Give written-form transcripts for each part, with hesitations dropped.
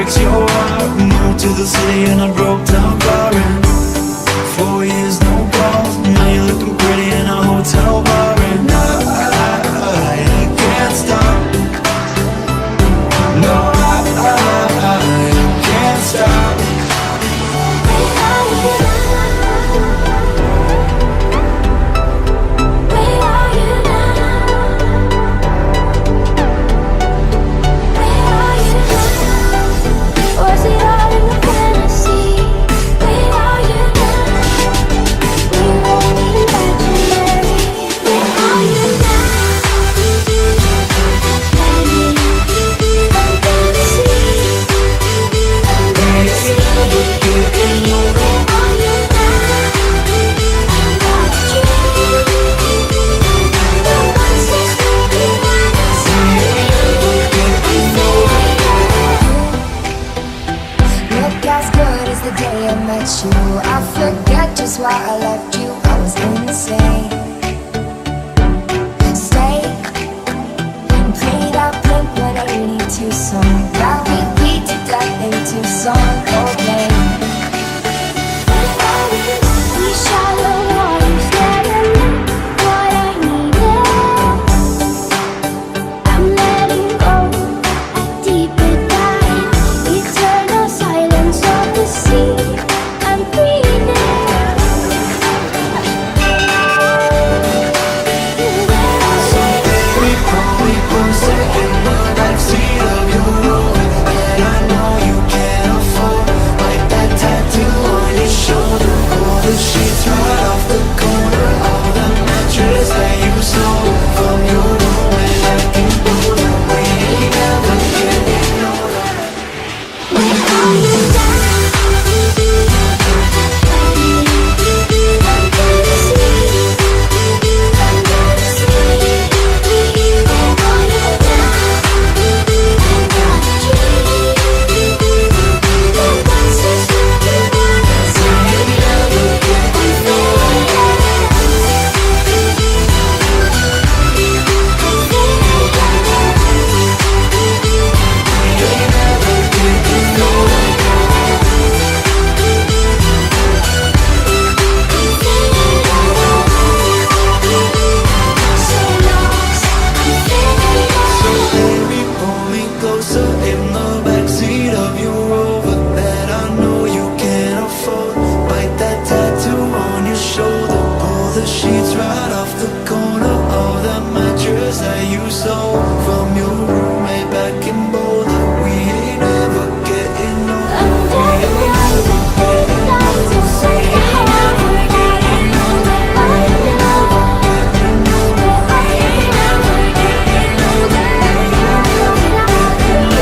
breaks your heart. Moved to the city in a broke down car, and 4 years no calls. Now you're looking pretty in a hotel bar, and I can't stop. No, I can't stop. I forget just why I left you. I was insane. Stay and play that Blink-182 song that we beat to death into song Coldplay. We shallow waters, never knew what I needed. I'm letting go a deeper dive, eternal silence of the sea. Sheets right off the corner of the mattress that you stole from your room, and I can prove that we ain't never getting older. We are you down. Sheets right off the corner of that mattress that you stole from your roommate back in Boulder. We ain't ever getting older. We ain't ever getting older. We ain't never getting older. We ain't never getting older. We ain't never getting older.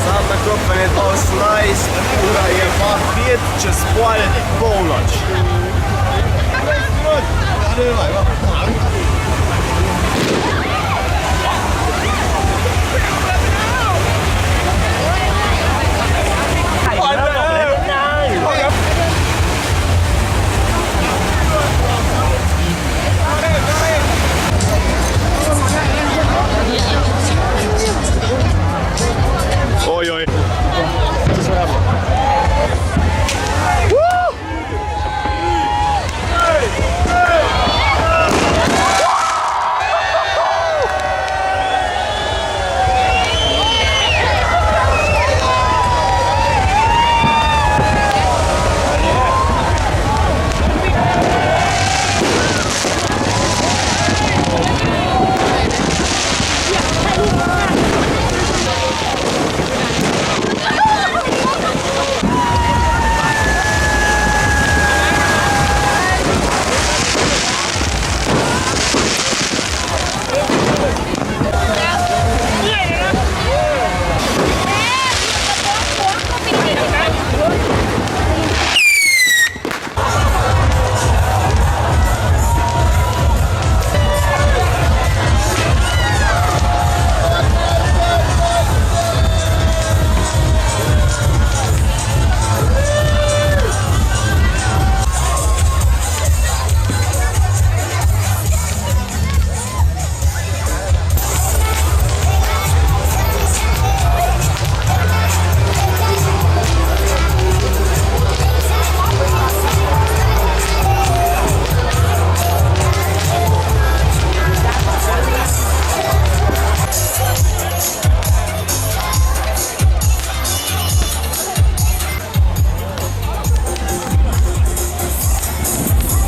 Santa Kopenie to slice, która je pachnie czy spalać połnoć. Oj, oj.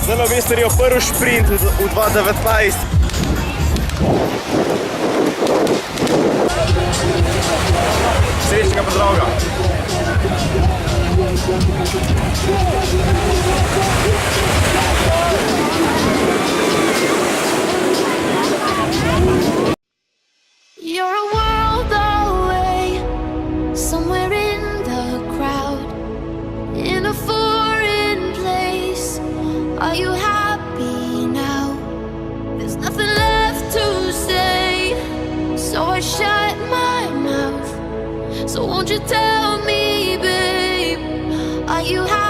Zelo Mister je prvi šprint v 2019. Srečnega pozdravka. You're a world away, somewhere in the crowd, in a foreign place. Are you happy now? There's nothing left to say, so I shut my mouth. So won't you tell me, babe, are you happy?